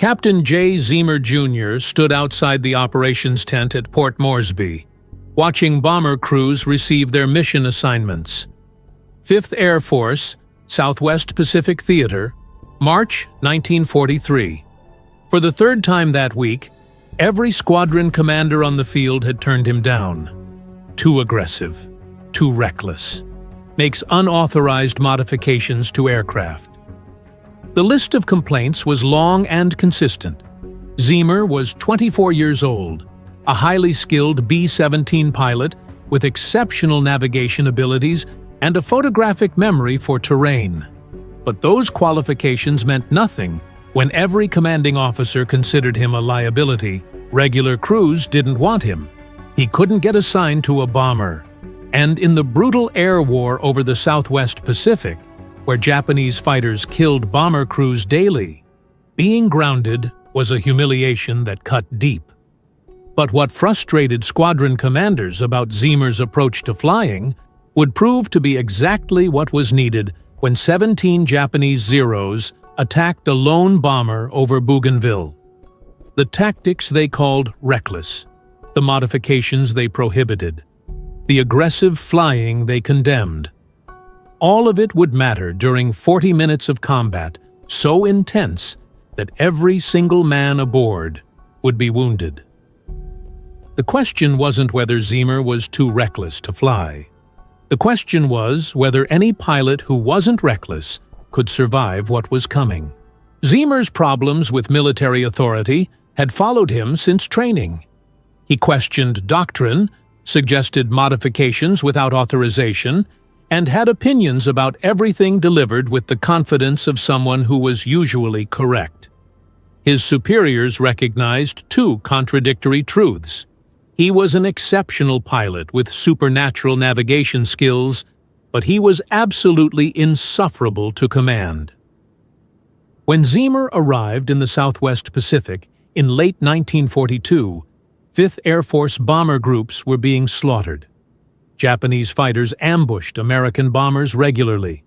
Captain J. Zeamer Jr. stood outside the operations tent at Port Moresby, watching bomber crews receive their mission assignments. 5th Air Force, Southwest Pacific Theater, March 1943. For the third time that week, every squadron commander on the field had turned him down. Too aggressive, too reckless. Makes unauthorized modifications to aircraft. The list of complaints was long and consistent. Zeamer was 24 years old, a highly skilled B-17 pilot with exceptional navigation abilities and a photographic memory for terrain. But those qualifications meant nothing when every commanding officer considered him a liability. Regular crews didn't want him. He couldn't get assigned to a bomber. And in the brutal air war over the Southwest Pacific, where Japanese fighters killed bomber crews daily, being grounded was a humiliation that cut deep. But what frustrated squadron commanders about Zeamer's approach to flying would prove to be exactly what was needed when 17 Japanese Zeros attacked a lone bomber over Bougainville. The tactics they called reckless, the modifications they prohibited, the aggressive flying they condemned. All of it would matter during 40 minutes of combat so intense that every single man aboard would be wounded. The question wasn't whether Zeamer was too reckless to fly. The question was whether any pilot who wasn't reckless could survive what was coming. Zeamer's problems with military authority had followed him since training. He questioned doctrine, suggested modifications without authorization, and had opinions about everything delivered with the confidence of someone who was usually correct. His superiors recognized two contradictory truths. He was an exceptional pilot with supernatural navigation skills, but he was absolutely insufferable to command. When Zeamer arrived in the Southwest Pacific in late 1942, 5th Air Force bomber groups were being slaughtered. Japanese fighters ambushed American bombers regularly.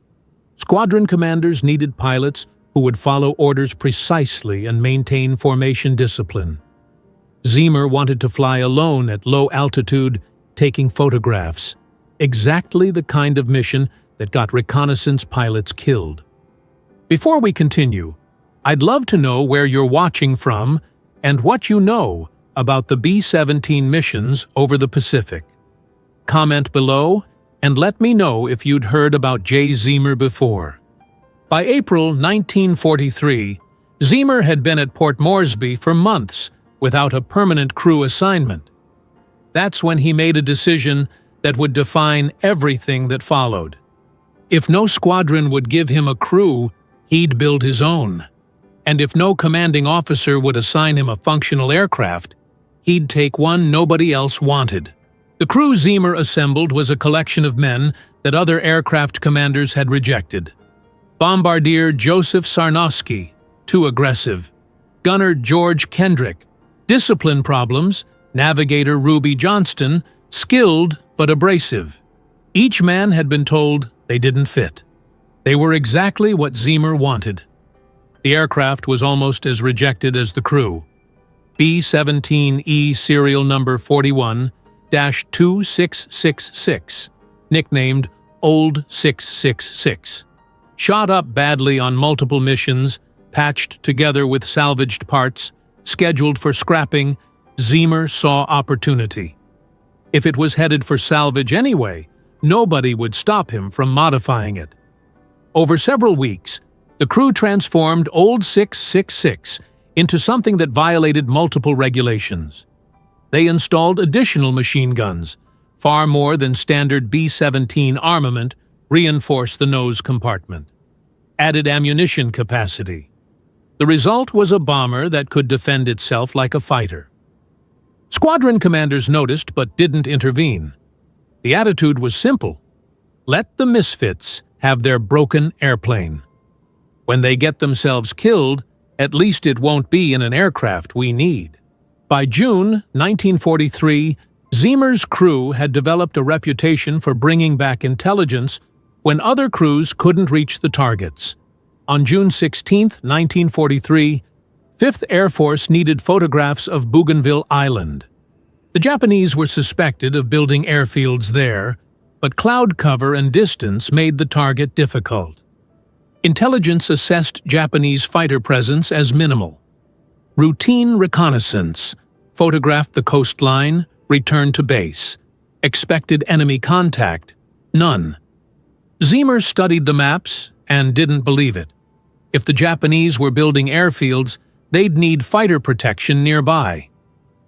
Squadron commanders needed pilots who would follow orders precisely and maintain formation discipline. Zeamer wanted to fly alone at low altitude, taking photographs, exactly the kind of mission that got reconnaissance pilots killed. Before we continue, I'd love to know where you're watching from and what you know about the B-17 missions over the Pacific. Comment below and let me know if you'd heard about J. Zeamer before. By April 1943, Zeamer had been at Port Moresby for months without a permanent crew assignment. That's when he made a decision that would define everything that followed. If no squadron would give him a crew, he'd build his own. And if no commanding officer would assign him a functional aircraft, he'd take one nobody else wanted. The crew Zeamer assembled was a collection of men that other aircraft commanders had rejected. Bombardier Joseph Sarnowski, too aggressive. Gunner George Kendrick, discipline problems. Navigator Ruby Johnston, skilled but abrasive. Each man had been told they didn't fit. They were exactly what Zeamer wanted. The aircraft was almost as rejected as the crew. B-17E serial number 41-2666, nicknamed Old 666. Shot up badly on multiple missions, patched together with salvaged parts, scheduled for scrapping, Zeamer saw opportunity. If it was headed for salvage anyway, nobody would stop him from modifying it. Over several weeks, the crew transformed Old 666 into something that violated multiple regulations. They installed additional machine guns, far more than standard B-17 armament, reinforced the nose compartment, added ammunition capacity. The result was a bomber that could defend itself like a fighter. Squadron commanders noticed but didn't intervene. The attitude was simple. Let the misfits have their broken airplane. When they get themselves killed, at least it won't be in an aircraft we need. By June 1943, Zeamer's crew had developed a reputation for bringing back intelligence when other crews couldn't reach the targets. On June 16, 1943, Fifth Air Force needed photographs of Bougainville Island. The Japanese were suspected of building airfields there, but cloud cover and distance made the target difficult. Intelligence assessed Japanese fighter presence as minimal. Routine reconnaissance, photographed the coastline, returned to base. Expected enemy contact, none. Zemer studied the maps and didn't believe it. If the Japanese were building airfields, they'd need fighter protection nearby.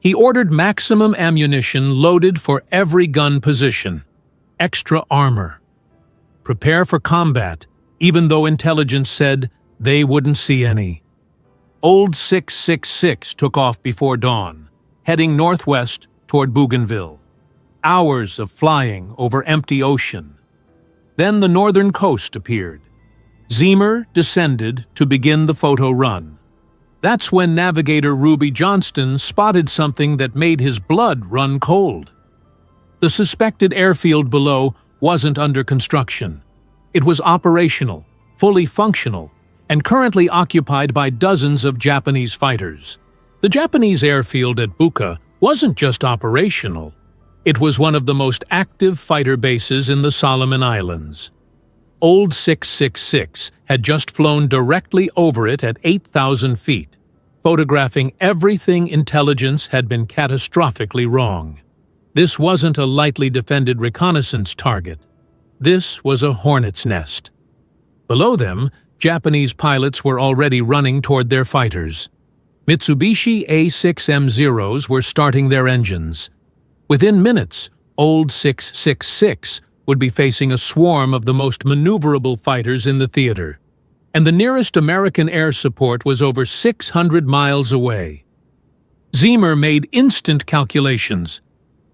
He ordered maximum ammunition loaded for every gun position. Extra armor. Prepare for combat, even though intelligence said they wouldn't see any. Old 666 took off before dawn, heading northwest toward Bougainville. Hours of flying over empty ocean. Then the northern coast appeared. Zemer descended to begin the photo run. That's when navigator Ruby Johnston spotted something that made his blood run cold. The suspected airfield below wasn't under construction. It was operational, fully functional, and currently occupied by dozens of Japanese fighters. The Japanese airfield at Buka wasn't just operational. It was one of the most active fighter bases in the Solomon Islands. Old 666 had just flown directly over it at 8,000 feet, photographing everything intelligence had been catastrophically wrong. This wasn't a lightly defended reconnaissance target. This was a hornet's nest. Below them, Japanese pilots were already running toward their fighters. Mitsubishi A6M0s were starting their engines. Within minutes, Old 666 would be facing a swarm of the most maneuverable fighters in the theater, and the nearest American air support was over 600 miles away. Zemer made instant calculations.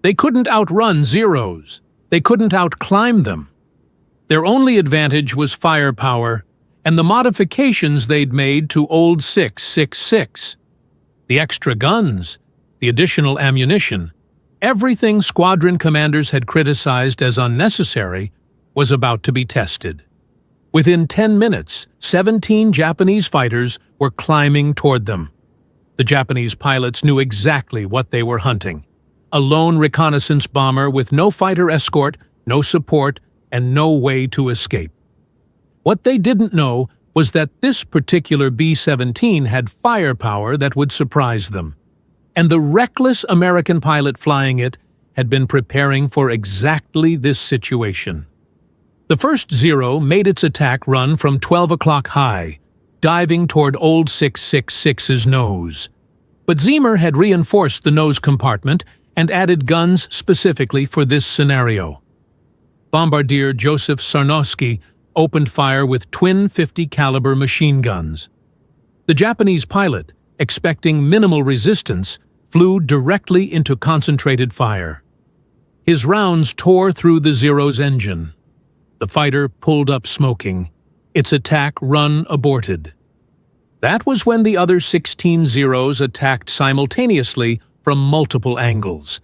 They couldn't outrun Zeros. They couldn't outclimb them. Their only advantage was firepower and the modifications they'd made to Old 666. The extra guns, the additional ammunition, everything squadron commanders had criticized as unnecessary was about to be tested. Within 10 minutes, 17 Japanese fighters were climbing toward them. The Japanese pilots knew exactly what they were hunting. A lone reconnaissance bomber with no fighter escort, no support, and no way to escape. What they didn't know was that this particular B-17 had firepower that would surprise them. And the reckless American pilot flying it had been preparing for exactly this situation. The first Zero made its attack run from 12 o'clock high, diving toward Old 666's nose. But Zemer had reinforced the nose compartment and added guns specifically for this scenario. Bombardier Joseph Sarnowski opened fire with twin 50-caliber machine guns. The Japanese pilot, expecting minimal resistance, flew directly into concentrated fire. His rounds tore through the Zero's engine. The fighter pulled up smoking, its attack run aborted. That was when the other 16 Zeros attacked simultaneously from multiple angles.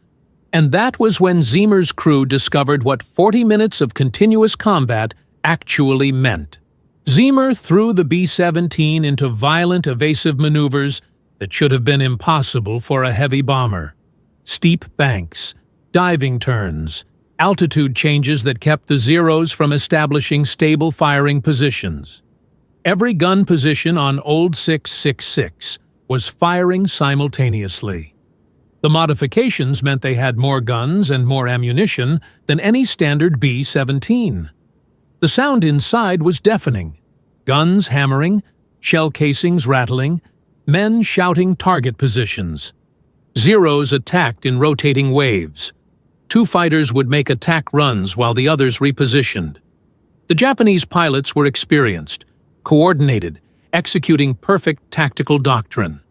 And that was when Zemer's crew discovered what 40 minutes of continuous combat actually meant. Zemer threw the B-17 into violent evasive maneuvers that should have been impossible for a heavy bomber. Steep banks, diving turns, altitude changes that kept the Zeros from establishing stable firing positions. Every gun position on Old 666 was firing simultaneously. The modifications meant they had more guns and more ammunition than any standard B-17. The sound inside was deafening. Guns hammering, shell casings rattling, men shouting target positions. Zeros attacked in rotating waves. Two fighters would make attack runs while the others repositioned. The Japanese pilots were experienced, coordinated, executing perfect tactical doctrine.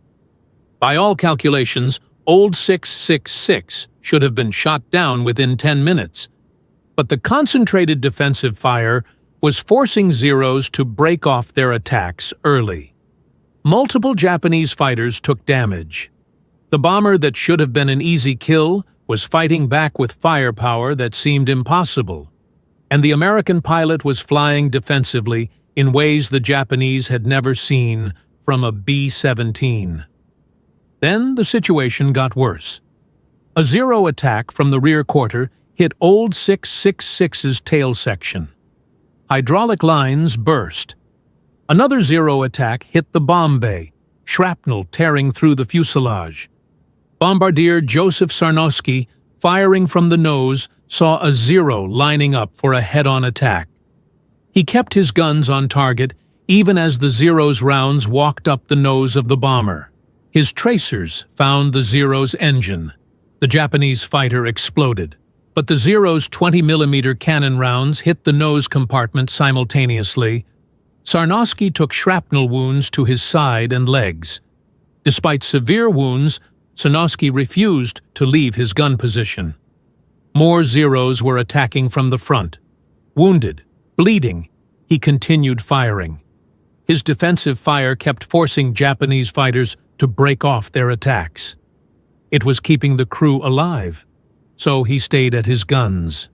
By all calculations, Old 666 should have been shot down within 10 minutes. But the concentrated defensive fire was forcing Zeros to break off their attacks early. Multiple Japanese fighters took damage. The bomber that should have been an easy kill was fighting back with firepower that seemed impossible. And the American pilot was flying defensively in ways the Japanese had never seen from a B-17. Then the situation got worse. A Zero attack from the rear quarter hit Old 666's tail section. Hydraulic lines burst. Another Zero attack hit the bomb bay, shrapnel tearing through the fuselage. Bombardier Joseph Sarnowski, firing from the nose, saw a Zero lining up for a head-on attack. He kept his guns on target even as the Zero's rounds walked up the nose of the bomber. His tracers found the Zero's engine. The Japanese fighter exploded, but the Zero's 20mm cannon rounds hit the nose compartment simultaneously. Sarnowski took shrapnel wounds to his side and legs. Despite severe wounds, Sarnowski refused to leave his gun position. More Zeros were attacking from the front. Wounded, bleeding, he continued firing. His defensive fire kept forcing Japanese fighters to break off their attacks. It was keeping the crew alive, so he stayed at his guns.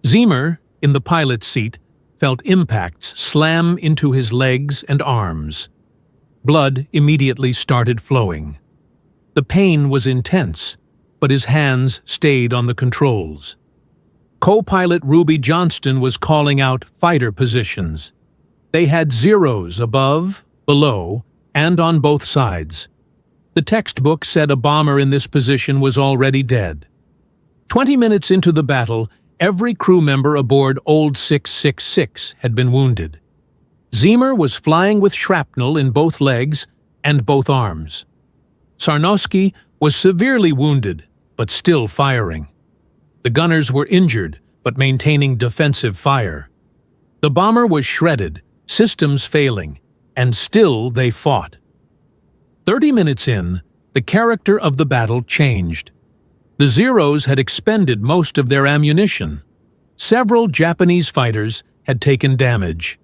Ziemer, in the pilot's seat, felt impacts slam into his legs and arms. Blood immediately started flowing. The pain was intense, but his hands stayed on the controls. Co-pilot Ruby Johnston was calling out fighter positions. They had Zeros above, below, and on both sides. The textbook said a bomber in this position was already dead. 20 minutes into the battle, every crew member aboard Old 666 had been wounded. Ziemer was flying with shrapnel in both legs and both arms. Sarnowski was severely wounded, but still firing. The gunners were injured, but maintaining defensive fire. The bomber was shredded, systems failing, and still they fought. 30 minutes in, the character of the battle changed. The Zeros had expended most of their ammunition. Several Japanese fighters had taken damage.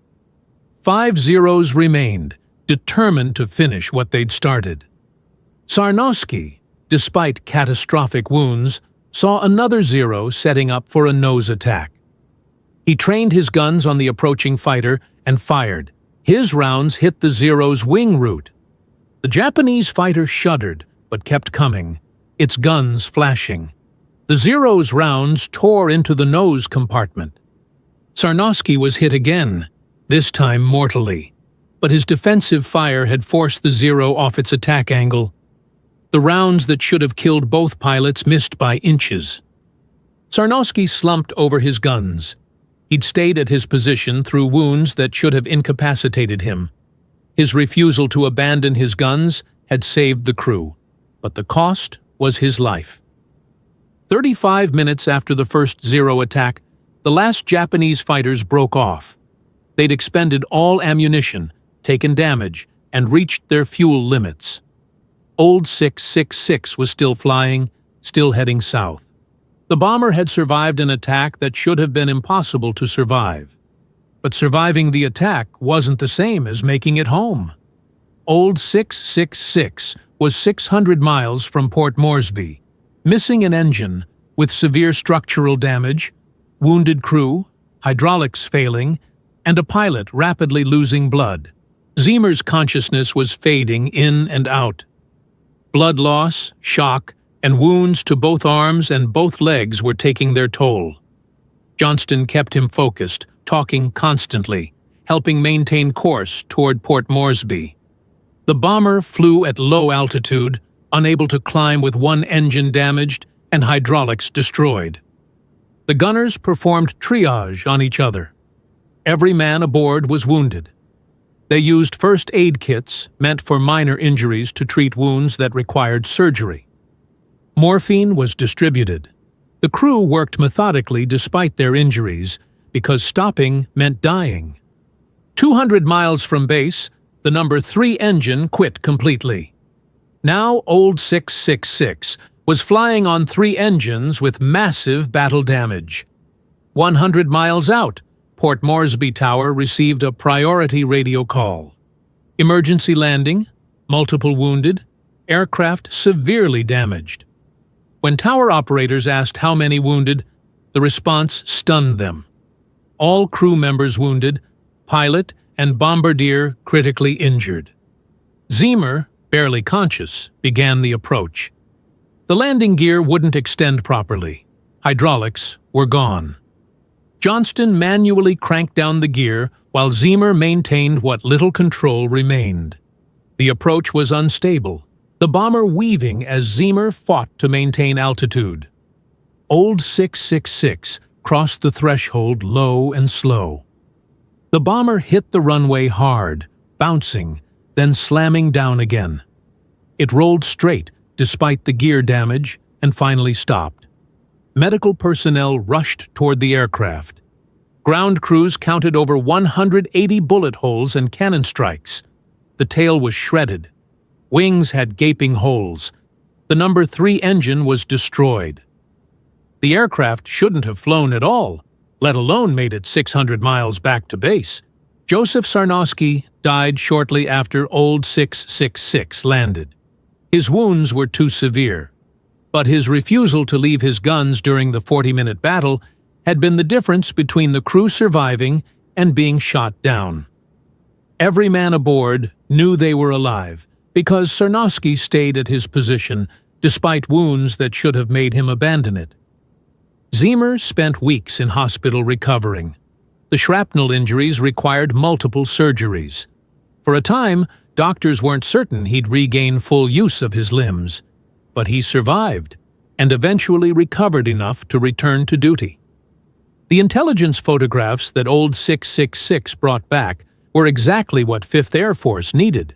5 Zeros remained, determined to finish what they'd started. Sarnowski, despite catastrophic wounds, saw another Zero setting up for a nose attack. He trained his guns on the approaching fighter and fired. His rounds hit the Zero's wing root. The Japanese fighter shuddered, but kept coming, its guns flashing. The Zero's rounds tore into the nose compartment. Sarnowski was hit again, this time mortally, but his defensive fire had forced the Zero off its attack angle. The rounds that should have killed both pilots missed by inches. Sarnowski slumped over his guns. He'd stayed at his position through wounds that should have incapacitated him. His refusal to abandon his guns had saved the crew, but the cost was his life. 35 minutes after the first Zero attack, the last Japanese fighters broke off. They'd expended all ammunition, taken damage, and reached their fuel limits. Old 666 was still flying, still heading south. The bomber had survived an attack that should have been impossible to survive. But surviving the attack wasn't the same as making it home. Old 666 was 600 miles from Port Moresby, missing an engine, with severe structural damage, wounded crew, hydraulics failing, and a pilot rapidly losing blood. Ziemer's consciousness was fading in and out. Blood loss, shock, and wounds to both arms and both legs were taking their toll. Johnston kept him focused, talking constantly, helping maintain course toward Port Moresby. The bomber flew at low altitude, unable to climb with one engine damaged and hydraulics destroyed. The gunners performed triage on each other. Every man aboard was wounded. They used first aid kits meant for minor injuries to treat wounds that required surgery. Morphine was distributed. The crew worked methodically despite their injuries, because stopping meant dying. 200 miles from base, the number 3 engine quit completely. Now Old 666 was flying on 3 engines with massive battle damage. 100 miles out, Port Moresby Tower received a priority radio call. Emergency landing, multiple wounded, aircraft severely damaged. When tower operators asked how many wounded, the response stunned them. All crew members wounded, pilot and bombardier critically injured. Zeamer, barely conscious, began the approach. The landing gear wouldn't extend properly. Hydraulics were gone. Johnston manually cranked down the gear while Zeamer maintained what little control remained. The approach was unstable, the bomber weaving as Zeamer fought to maintain altitude. Old 666 crossed the threshold low and slow. The bomber hit the runway hard, bouncing, then slamming down again. It rolled straight despite the gear damage and finally stopped. Medical personnel rushed toward the aircraft. Ground crews counted over 180 bullet holes and cannon strikes. The tail was shredded. Wings had gaping holes. The number 3 engine was destroyed. The aircraft shouldn't have flown at all, let alone made it 600 miles back to base. Joseph Sarnowski died shortly after Old 666 landed. His wounds were too severe, but his refusal to leave his guns during the 40-minute battle had been the difference between the crew surviving and being shot down. Every man aboard knew they were alive because Sarnowski stayed at his position despite wounds that should have made him abandon it. Zeamer spent weeks in hospital recovering. The shrapnel injuries required multiple surgeries. For a time, doctors weren't certain he'd regain full use of his limbs, but he survived and eventually recovered enough to return to duty. The intelligence photographs that Old 666 brought back were exactly what 5th Air Force needed.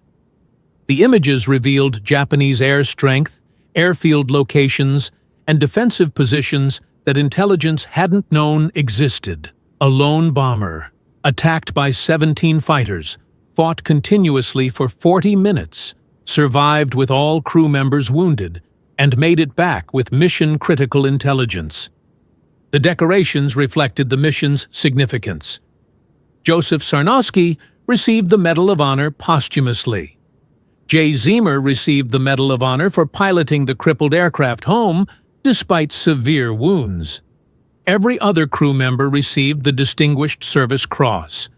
The images revealed Japanese air strength, airfield locations, and defensive positions that intelligence hadn't known existed. A lone bomber, attacked by 17 fighters, fought continuously for 40 minutes, survived with all crew members wounded, and made it back with mission-critical intelligence. The decorations reflected the mission's significance. Joseph Sarnowski received the Medal of Honor posthumously. J. Zeamer received the Medal of Honor for piloting the crippled aircraft home despite severe wounds. Every other crew member received the Distinguished Service Cross.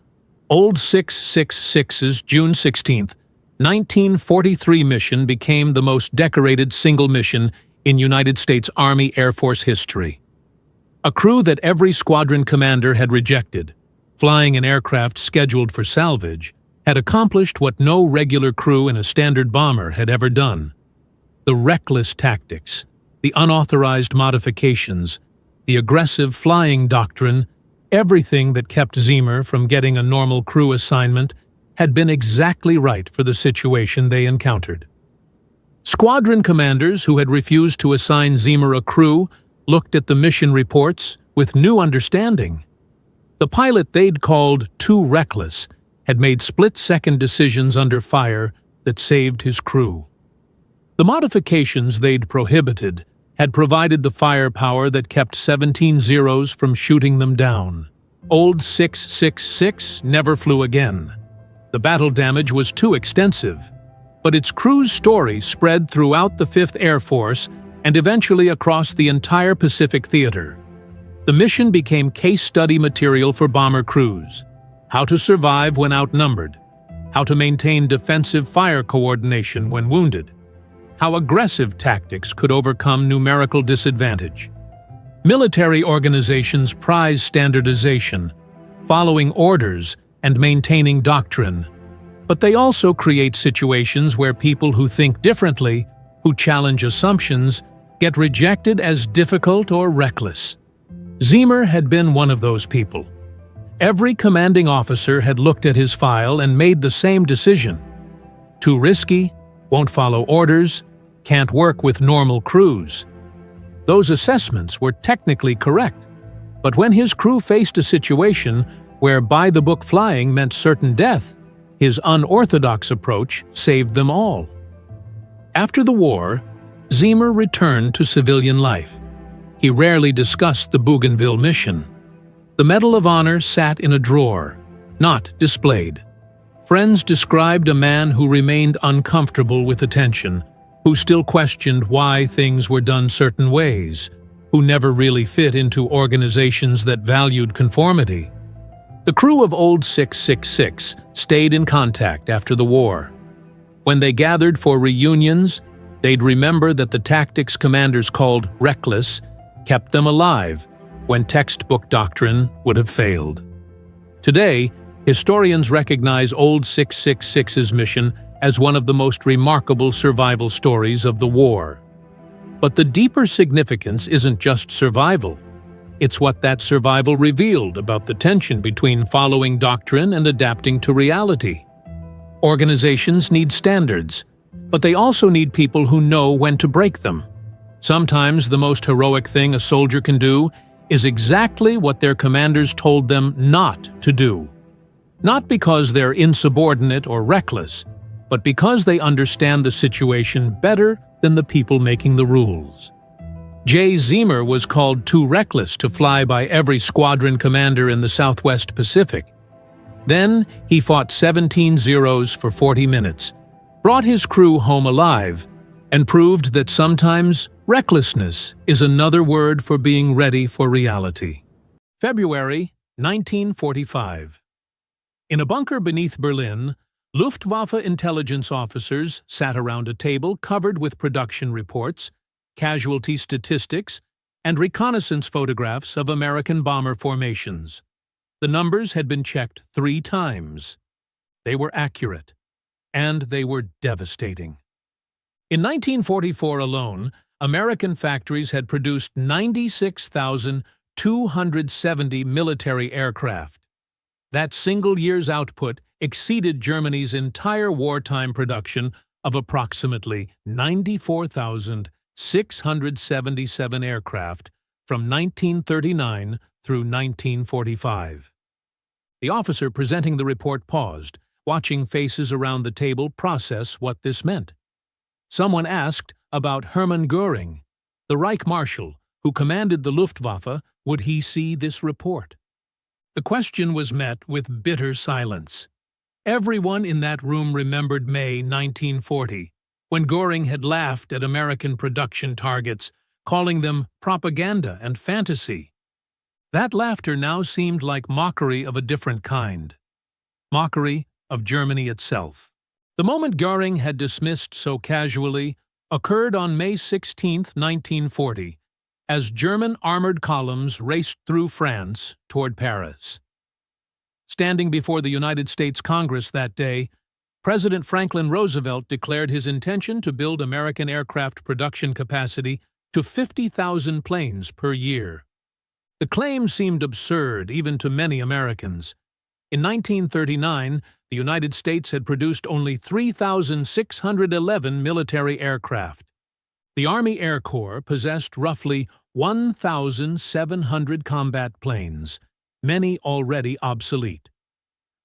Old 666's June 16, 1943 mission became the most decorated single mission in United States Army Air Force history. A crew that every squadron commander had rejected, flying an aircraft scheduled for salvage, had accomplished what no regular crew in a standard bomber had ever done. The reckless tactics, the unauthorized modifications, the aggressive flying doctrine, everything that kept Zeamer from getting a normal crew assignment had been exactly right for the situation they encountered. Squadron commanders who had refused to assign Zeamer a crew looked at the mission reports with new understanding. The pilot they'd called too reckless had made split-second decisions under fire that saved his crew. The modifications they'd prohibited had provided the firepower that kept 17 Zeros from shooting them down. Old 666 never flew again. The battle damage was too extensive, but its crew's story spread throughout the 5th Air Force and eventually across the entire Pacific theater. The mission became case study material for bomber crews: how to survive when outnumbered, how to maintain defensive fire coordination when wounded, how aggressive tactics could overcome numerical disadvantage. Military organizations prize standardization, following orders, and maintaining doctrine. But they also create situations where people who think differently, who challenge assumptions, get rejected as difficult or reckless. Zeamer had been one of those people. Every commanding officer had looked at his file and made the same decision. Too risky, won't follow orders, can't work with normal crews. Those assessments were technically correct, but when his crew faced a situation where by-the-book flying meant certain death, his unorthodox approach saved them all. After the war, Zeamer returned to civilian life. He rarely discussed the Bougainville mission. The Medal of Honor sat in a drawer, not displayed. Friends described a man who remained uncomfortable with attention, who still questioned why things were done certain ways, who never really fit into organizations that valued conformity. The crew of Old 666 stayed in contact after the war. When they gathered for reunions, they'd remember that the tactics commanders called reckless kept them alive when textbook doctrine would have failed. Today, historians recognize Old 666's mission as one of the most remarkable survival stories of the war. But the deeper significance isn't just survival. It's what that survival revealed about the tension between following doctrine and adapting to reality. Organizations need standards, but they also need people who know when to break them. Sometimes the most heroic thing a soldier can do is exactly what their commanders told them not to do. Not because they're insubordinate or reckless, but because they understand the situation better than the people making the rules. J. Zemer was called too reckless to fly by every squadron commander in the Southwest Pacific. Then he fought 17 Zeros for 40 minutes, brought his crew home alive, and proved that sometimes recklessness is another word for being ready for reality. February 1945. In a bunker beneath Berlin, Luftwaffe intelligence officers sat around a table covered with production reports, casualty statistics, and reconnaissance photographs of American bomber formations. The numbers had been checked 3 times. They were accurate, and they were devastating. In 1944 alone, American factories had produced 96,270 military aircraft. That single year's output exceeded Germany's entire wartime production of approximately 94,677 aircraft from 1939 through 1945. The officer presenting the report paused, watching faces around the table process what this meant. Someone asked about Hermann Göring, the Reich Marshal who commanded the Luftwaffe. Would he see this report? The question was met with bitter silence. Everyone in that room remembered May 1940, when Göring had laughed at American production targets, calling them propaganda and fantasy. That laughter now seemed like mockery of a different kind. Mockery of Germany itself. The moment Göring had dismissed so casually occurred on May 16, 1940, as German armored columns raced through France toward Paris. Standing before the United States Congress that day, President Franklin Roosevelt declared his intention to build American aircraft production capacity to 50,000 planes per year. The claim seemed absurd even to many Americans. In 1939, the United States had produced only 3,611 military aircraft. The Army Air Corps possessed roughly 1,700 combat planes, many already obsolete.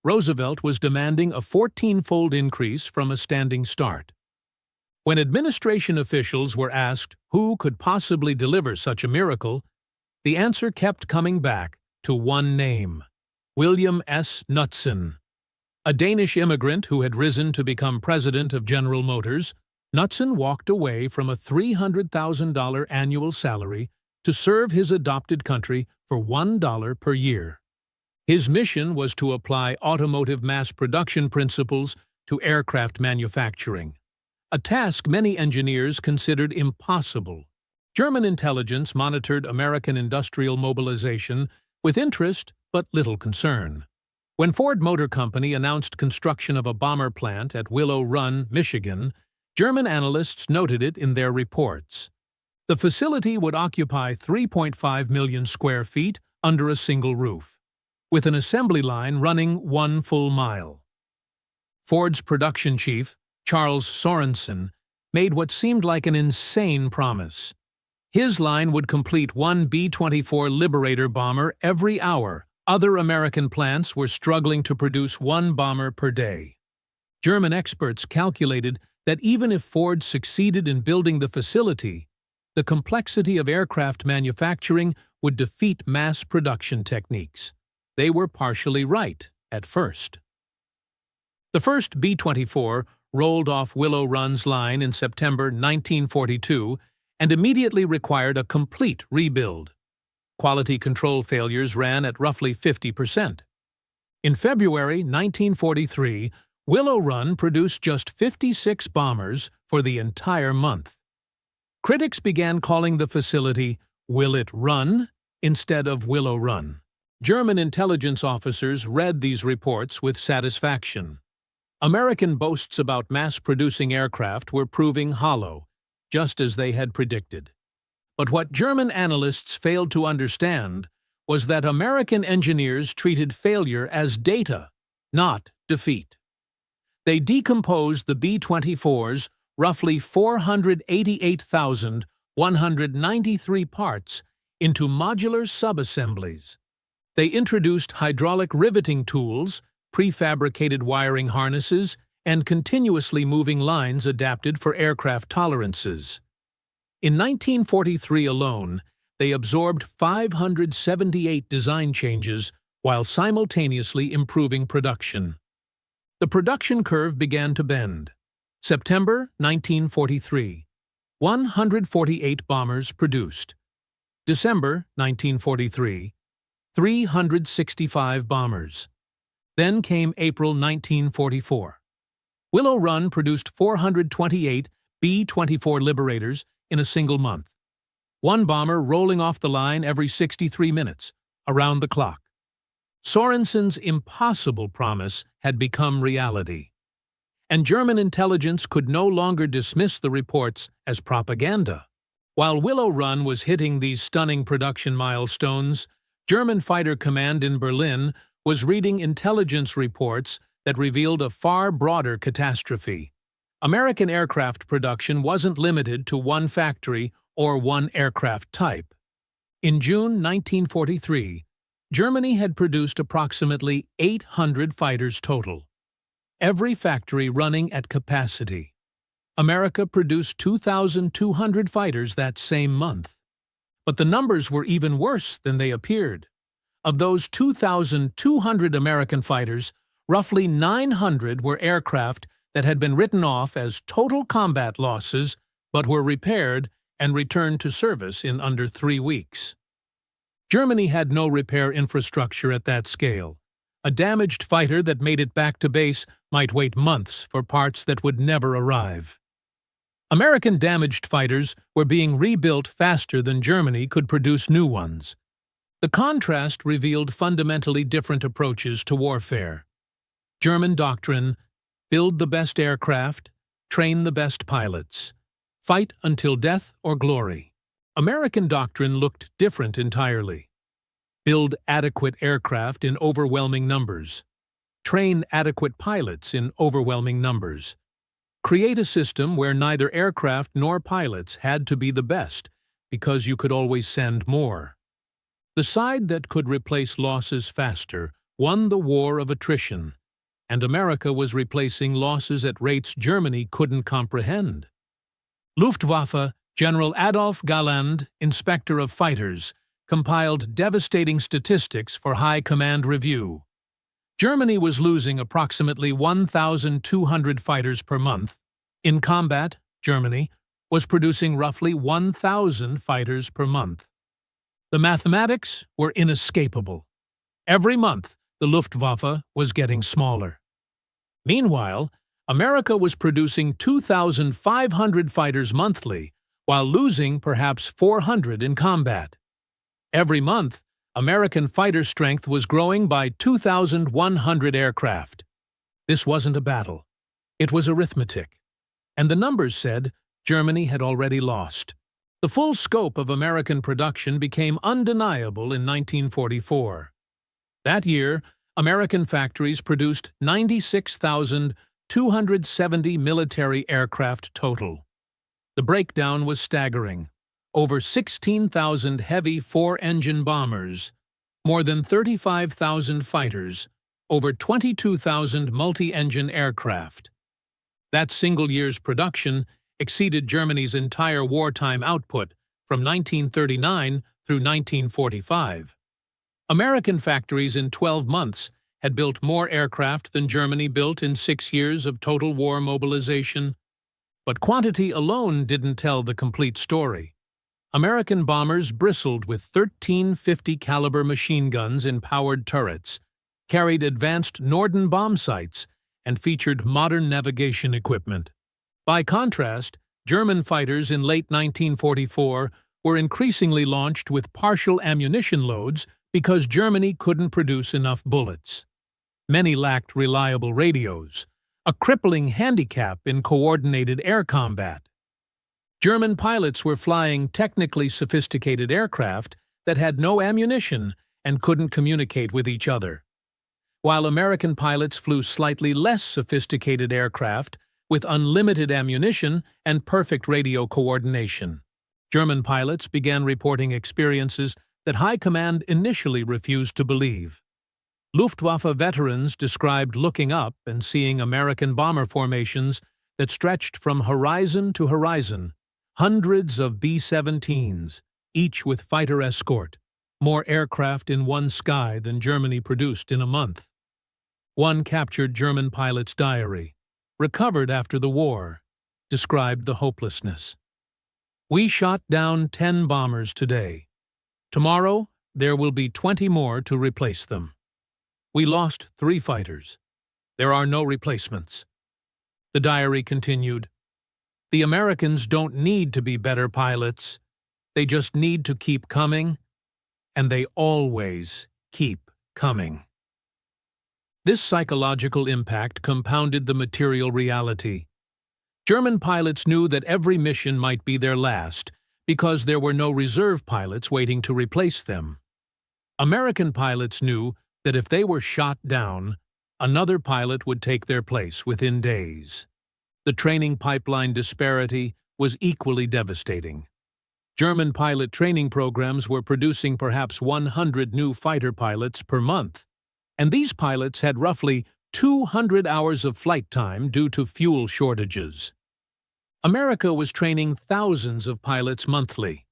Roosevelt was demanding a 14-fold increase from a standing start. When administration officials were asked who could possibly deliver such a miracle, the answer kept coming back to one name: William S. Knudsen. A Danish immigrant who had risen to become president of General Motors, Knudsen walked away from a $300,000 annual salary to serve his adopted country for $1 per year. His mission was to apply automotive mass production principles to aircraft manufacturing, a task many engineers considered impossible. German intelligence monitored American industrial mobilization with interest but little concern. When Ford Motor Company announced construction of a bomber plant at Willow Run, Michigan, German analysts noted it in their reports. The facility would occupy 3.5 million square feet under a single roof, with an assembly line running 1 full mile. Ford's production chief, Charles Sorensen, made what seemed like an insane promise. His line would complete 1 B-24 Liberator bomber every hour. Other American plants were struggling to produce 1 bomber per day. German experts calculated that even if Ford succeeded in building the facility, the complexity of aircraft manufacturing would defeat mass production techniques. They were partially right at first. The first B-24 rolled off Willow Run's line in September 1942 and immediately required a complete rebuild. Quality control failures ran at roughly 50%. In February 1943, Willow Run produced just 56 bombers for the entire month. Critics began calling the facility Will It Run instead of Willow Run. German intelligence officers read these reports with satisfaction. American boasts about mass-producing aircraft were proving hollow, just as they had predicted. But what German analysts failed to understand was that American engineers treated failure as data, not defeat. They decomposed the B-24's roughly 488,193 parts into modular subassemblies. They introduced hydraulic riveting tools, prefabricated wiring harnesses, and continuously moving lines adapted for aircraft tolerances. In 1943 alone, they absorbed 578 design changes while simultaneously improving production. The production curve began to bend. September 1943, 148 bombers produced. December 1943, 365 bombers. Then came April 1944. Willow Run produced 428 B-24 Liberators in a single month. One bomber rolling off the line every 63 minutes, around the clock. Sorensen's impossible promise had become reality. And German intelligence could no longer dismiss the reports as propaganda. While Willow Run was hitting these stunning production milestones, German Fighter Command in Berlin was reading intelligence reports that revealed a far broader catastrophe. American aircraft production wasn't limited to one factory or one aircraft type. In June 1943, Germany had produced approximately 800 fighters total, every factory running at capacity. America produced 2,200 fighters that same month. But the numbers were even worse than they appeared. Of those 2,200 American fighters, roughly 900 were aircraft that had been written off as total combat losses but were repaired and returned to service in under 3 weeks. Germany had no repair infrastructure at that scale. A damaged fighter that made it back to base might wait months for parts that would never arrive. American damaged fighters were being rebuilt faster than Germany could produce new ones. The contrast revealed fundamentally different approaches to warfare. German doctrine: build the best aircraft, train the best pilots, fight until death or glory. American doctrine looked different entirely. Build adequate aircraft in overwhelming numbers. Train adequate pilots in overwhelming numbers. Create a system where neither aircraft nor pilots had to be the best, because you could always send more. The side that could replace losses faster won the war of attrition, and America was replacing losses at rates Germany couldn't comprehend. Luftwaffe General Adolf Galland, inspector of fighters, compiled devastating statistics for High Command review. Germany was losing approximately 1,200 fighters per month. In combat, Germany was producing roughly 1,000 fighters per month. The mathematics were inescapable. Every month, the Luftwaffe was getting smaller. Meanwhile, America was producing 2,500 fighters monthly, while losing perhaps 400 in combat. Every month, American fighter strength was growing by 2,100 aircraft. This wasn't a battle. It was arithmetic. And the numbers said Germany had already lost. The full scope of American production became undeniable in 1944. That year, American factories produced 96,270 military aircraft total. The breakdown was staggering. Over 16,000 heavy four-engine bombers, more than 35,000 fighters, over 22,000 multi-engine aircraft. That single year's production exceeded Germany's entire wartime output from 1939 through 1945. American factories in 12 months had built more aircraft than Germany built in 6 years of total war mobilization. But quantity alone didn't tell the complete story. American bombers bristled with 1350 caliber machine guns in powered turrets, carried advanced Norden bomb sights, and featured modern navigation equipment. By contrast, German fighters in late 1944 were increasingly launched with partial ammunition loads because Germany couldn't produce enough bullets. Many lacked reliable radios, a crippling handicap in coordinated air combat. German pilots were flying technically sophisticated aircraft that had no ammunition and couldn't communicate with each other, while American pilots flew slightly less sophisticated aircraft with unlimited ammunition and perfect radio coordination. German pilots began reporting experiences that High Command initially refused to believe. Luftwaffe veterans described looking up and seeing American bomber formations that stretched from horizon to horizon, hundreds of B-17s, each with fighter escort, more aircraft in one sky than Germany produced in a month. One captured German pilot's diary, recovered after the war, described the hopelessness. "We shot down 10 bombers today. Tomorrow, there will be 20 more to replace them. We lost 3 fighters. There are no replacements." The diary continued, "The Americans don't need to be better pilots. They just need to keep coming, and they always keep coming." This psychological impact compounded the material reality. German pilots knew that every mission might be their last because there were no reserve pilots waiting to replace them. American pilots knew that if they were shot down, another pilot would take their place within days. The training pipeline disparity was equally devastating. German pilot training programs were producing perhaps 100 new fighter pilots per month, and these pilots had roughly 200 hours of flight time due to fuel shortages. America was training thousands of pilots monthly.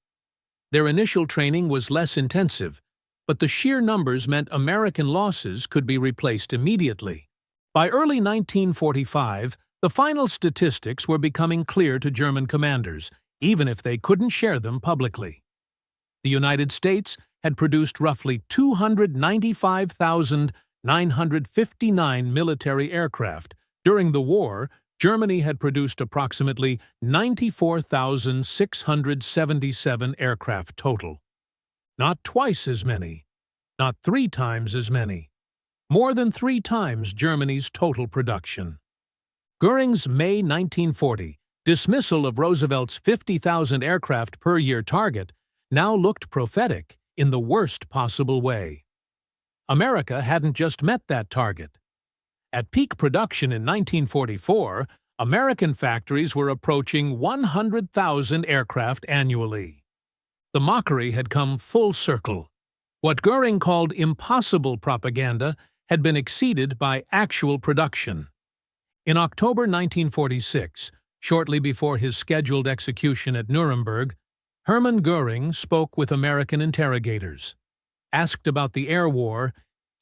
Their initial training was less intensive, but the sheer numbers meant American losses could be replaced immediately. By early 1945, the final statistics were becoming clear to German commanders, even if they couldn't share them publicly. The United States had produced roughly 295,959 military aircraft. During the war, Germany had produced approximately 94,677 aircraft total. Not twice as many, not 3 times as many, more than 3 times Germany's total production. Göring's May 1940 dismissal of Roosevelt's 50,000 aircraft per year target now looked prophetic in the worst possible way. America hadn't just met that target. At peak production in 1944, American factories were approaching 100,000 aircraft annually. The mockery had come full circle. What Göring called impossible propaganda had been exceeded by actual production. In October 1946, shortly before his scheduled execution at Nuremberg, Hermann Göring spoke with American interrogators. Asked about the air war,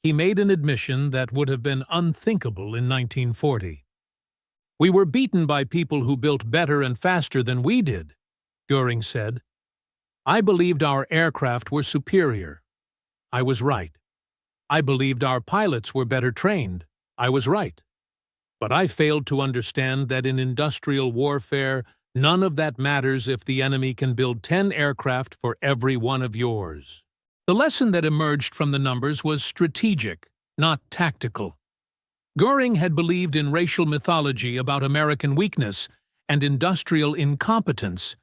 he made an admission that would have been unthinkable in 1940. "We were beaten by people who built better and faster than we did," Göring said. "I believed our aircraft were superior. I was right. I believed our pilots were better trained. I was right. But I failed to understand that in industrial warfare, none of that matters if the enemy can build 10 aircraft for every one of yours." The lesson that emerged from the numbers was strategic, not tactical. Göring had believed in racial mythology about American weakness and industrial incompetence.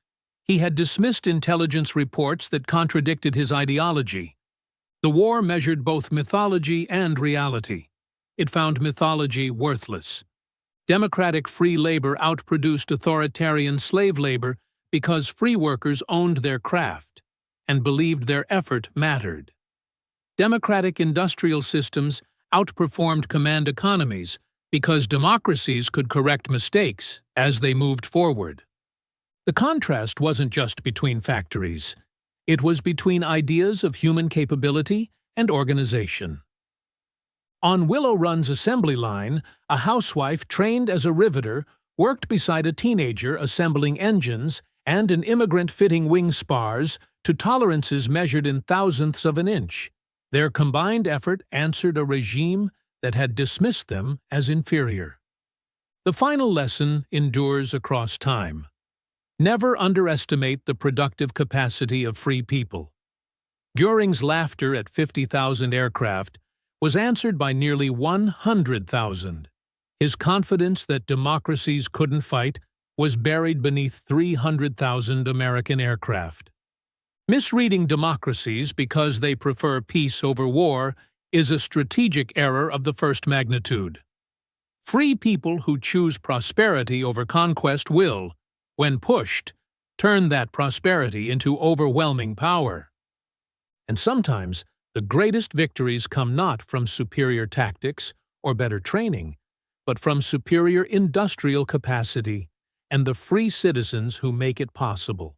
He had dismissed intelligence reports that contradicted his ideology. The war measured both mythology and reality. It found mythology worthless. Democratic free labor outproduced authoritarian slave labor because free workers owned their craft and believed their effort mattered. Democratic industrial systems outperformed command economies because democracies could correct mistakes as they moved forward. The contrast wasn't just between factories. It was between ideas of human capability and organization. On Willow Run's assembly line, a housewife trained as a riveter worked beside a teenager assembling engines and an immigrant fitting wing spars to tolerances measured in thousandths of an inch. Their combined effort answered a regime that had dismissed them as inferior. The final lesson endures across time. Never underestimate the productive capacity of free people. Göring's laughter at 50,000 aircraft was answered by nearly 100,000. His confidence that democracies couldn't fight was buried beneath 300,000 American aircraft. Misreading democracies because they prefer peace over war is a strategic error of the first magnitude. Free people who choose prosperity over conquest will, when pushed, turn that prosperity into overwhelming power. And sometimes, the greatest victories come not from superior tactics or better training, but from superior industrial capacity and the free citizens who make it possible.